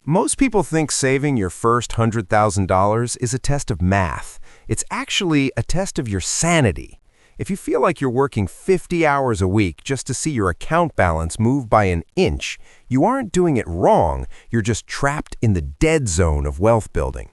Most people think saving your first $100,000 is a test of math. It's actually a test of your sanity. If you feel like you're working 50 hours a week just to see your account balance move by an inch, you aren't doing it wrong, you're just trapped in the dead zone of wealth building.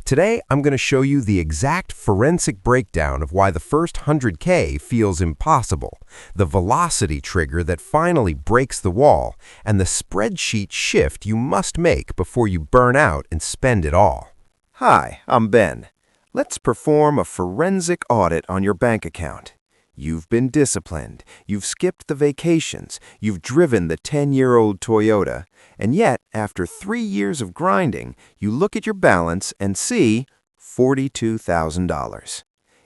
Today, I'm going to show you the exact forensic breakdown of why the first 100K feels impossible, the velocity trigger that finally breaks the wall, and the spreadsheet shift you must make before you burn out and spend it all. Hi, I'm Ben. Let's perform a forensic audit on your bank account. You've been disciplined, you've skipped the vacations, you've driven the 10-year-old Toyota, and yet, after 3 years of grinding, you look at your balance and see $42,000.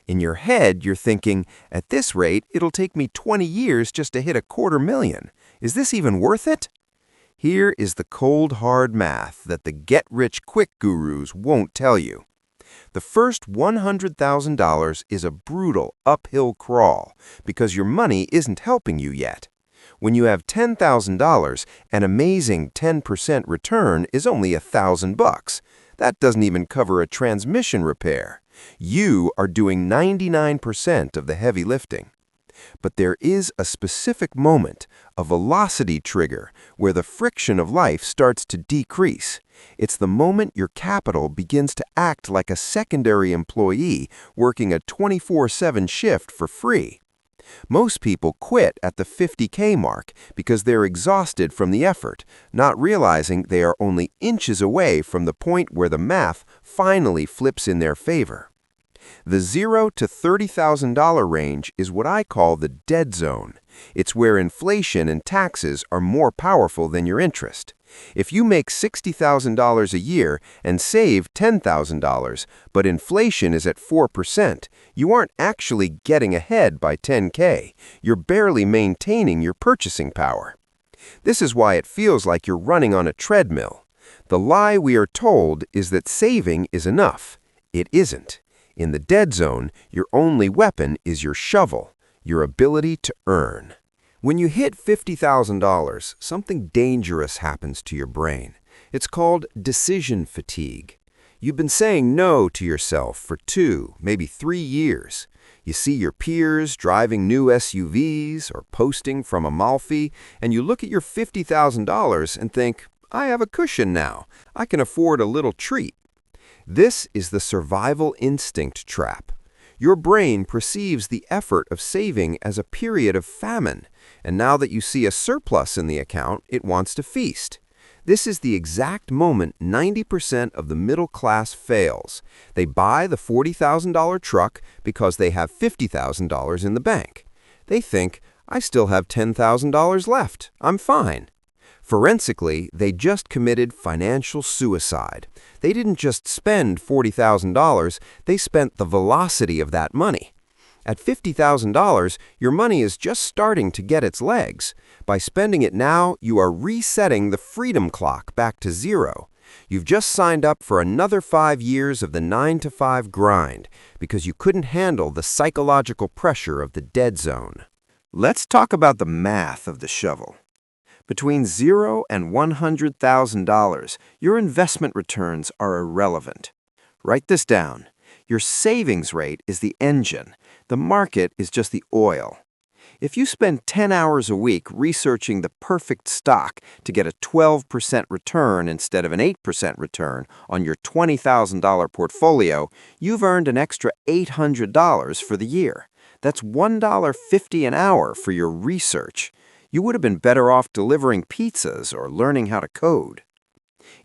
In your head, you're thinking, at this rate, it'll take me 20 years just to hit $250,000. Is this even worth it? Here is the cold, hard math that the get-rich-quick gurus won't tell you. The first $100,000 is a brutal uphill crawl because your money isn't helping you yet. When you have $10,000, an amazing 10% return is only $1,000. That doesn't even cover a transmission repair. You are doing 99% of the heavy lifting. But there is a specific moment, a velocity trigger, where the friction of life starts to decrease. It's the moment your capital begins to act like a secondary employee working a 24/7 shift for free. Most people quit at the 50K mark because they're exhausted from the effort, not realizing they are only inches away from the point where the math finally flips in their favor. The $0 to $30,000 range is what I call the dead zone. It's where inflation and taxes are more powerful than your interest. If you make $60,000 a year and save $10,000, but inflation is at 4%, you aren't actually getting ahead by 10K. You're barely maintaining your purchasing power. This is why it feels like you're running on a treadmill. The lie we are told is that saving is enough. It isn't. In the dead zone, your only weapon is your shovel, your ability to earn. When you hit $50,000, something dangerous happens to your brain. It's called decision fatigue. You've been saying no to yourself for 2, maybe 3 years. You see your peers driving new SUVs or posting from Amalfi, and you look at your $50,000 and think, I have a cushion now. I can afford a little treat. This is the survival instinct trap. Your brain perceives the effort of saving as a period of famine, and now that you see a surplus in the account, it wants to feast. This is the exact moment 90% of the middle class fails. They buy the $40,000 truck because they have $50,000 in the bank. They think, I still have $10,000 left. I'm fine. Forensically, they just committed financial suicide. They didn't just spend $40,000, they spent the velocity of that money. At $50,000, your money is just starting to get its legs. By spending it now, you are resetting the freedom clock back to 0. You've just signed up for another 5 years of the 9-to-5 grind because you couldn't handle the psychological pressure of the dead zone. Let's talk about the math of the shovel. Between $0 and $100,000, your investment returns are irrelevant. Write this down. Your savings rate is the engine. The market is just the oil. If you spend 10 hours a week researching the perfect stock to get a 12% return instead of an 8% return on your $20,000 portfolio, you've earned an extra $800 for the year. That's $1.50 an hour for your research. You would have been better off delivering pizzas or learning how to code.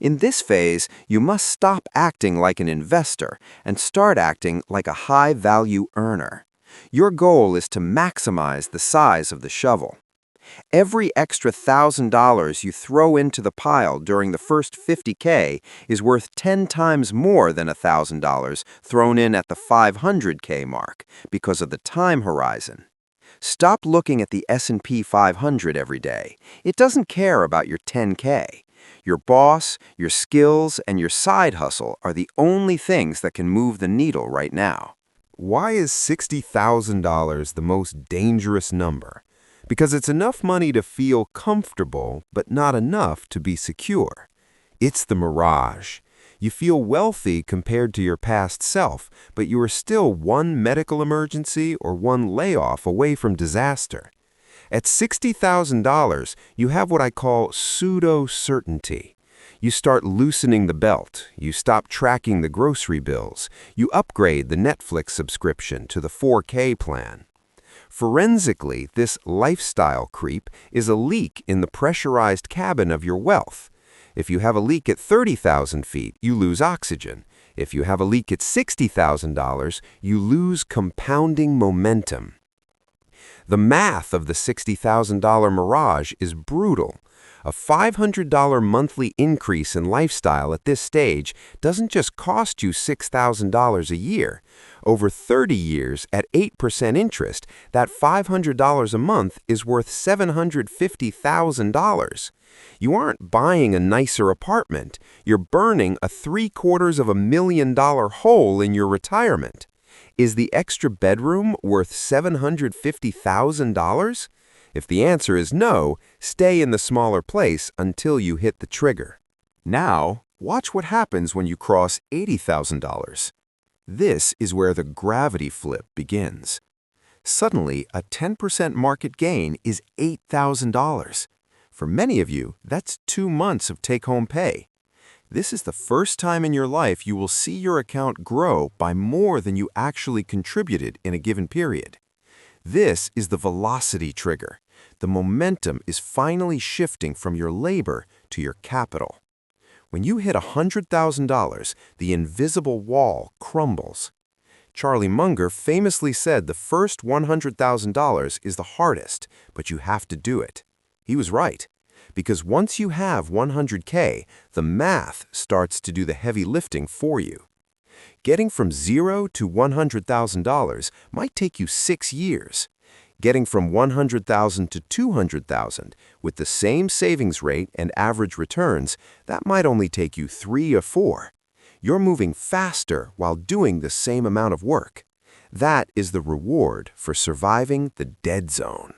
In this phase, you must stop acting like an investor and start acting like a high-value earner. Your goal is to maximize the size of the shovel. Every extra $1,000 you throw into the pile during the first 50K is worth 10 times more than $1,000 thrown in at the 500K mark because of the time horizon. Stop looking at the S&P 500 every day. It doesn't care about your 10K. Your boss, your skills, and your side hustle are the only things that can move the needle right now. Why is $60,000 the most dangerous number? Because it's enough money to feel comfortable, but not enough to be secure. It's the mirage. You feel wealthy compared to your past self, but you are still one medical emergency or one layoff away from disaster. At $60,000, you have what I call pseudo-certainty. You start loosening the belt, you stop tracking the grocery bills, you upgrade the Netflix subscription to the 4K plan. Forensically, this lifestyle creep is a leak in the pressurized cabin of your wealth. If you have a leak at 30,000 feet, you lose oxygen. If you have a leak at $60,000, you lose compounding momentum. The math of the $60,000 mirage is brutal. A $500 monthly increase in lifestyle at this stage doesn't just cost you $6,000 a year. Over 30 years at 8% interest, that $500 a month is worth $750,000. You aren't buying a nicer apartment. You're burning a $750,000 hole in your retirement. Is the extra bedroom worth $750,000? If the answer is no, stay in the smaller place until you hit the trigger. Now, watch what happens when you cross $80,000. This is where the gravity flip begins. Suddenly, a 10% market gain is $8,000. For many of you, that's 2 months of take-home pay. This is the first time in your life you will see your account grow by more than you actually contributed in a given period. This is the velocity trigger. The momentum is finally shifting from your labor to your capital. When you hit $100,000, the invisible wall crumbles. Charlie Munger famously said the first $100,000 is the hardest, but you have to do it. He was right, because once you have $100K, the math starts to do the heavy lifting for you. Getting from $0 to $100,000 might take you 6 years. Getting from $100,000 to $200,000 with the same savings rate and average returns, that might only take you 3 or 4. You're moving faster while doing the same amount of work. That is the reward for surviving the dead zone.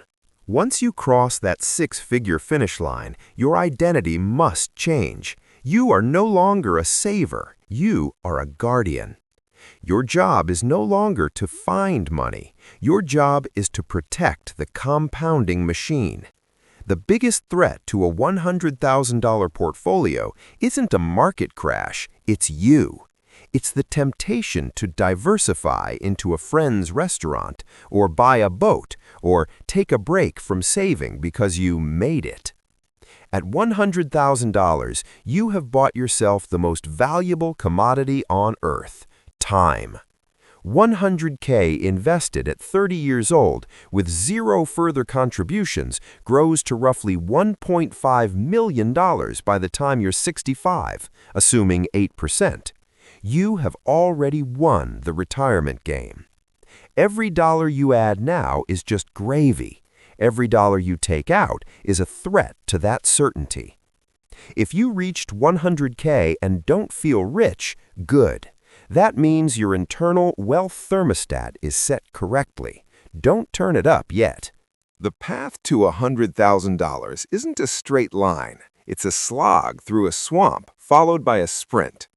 Once you cross that 6-figure finish line, your identity must change. You are no longer a saver. You are a guardian. Your job is no longer to find money. Your job is to protect the compounding machine. The biggest threat to a $100,000 portfolio isn't a market crash, it's you. It's the temptation to diversify into a friend's restaurant, or buy a boat, or take a break from saving because you made it. At $100,000, you have bought yourself the most valuable commodity on earth, time. $100K invested at 30 years old with 0 further contributions grows to roughly $1.5 million by the time you're 65, assuming 8%. You have already won the retirement game. Every dollar you add now is just gravy. Every dollar you take out is a threat to that certainty. If you reached $100K and don't feel rich, good. That means your internal wealth thermostat is set correctly. Don't turn it up yet. The path to $100,000 isn't a straight line. It's a slog through a swamp followed by a sprint.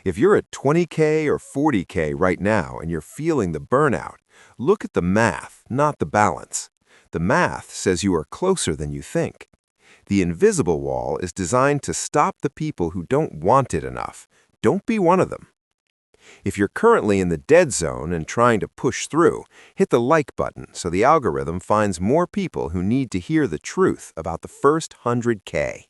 If you're at $20K or $40K right now and you're feeling the burnout, look at the math, not the balance. The math says you are closer than you think. The invisible wall is designed to stop the people who don't want it enough. Don't be one of them. If you're currently in the dead zone and trying to push through, hit the like button so the algorithm finds more people who need to hear the truth about the first $100K.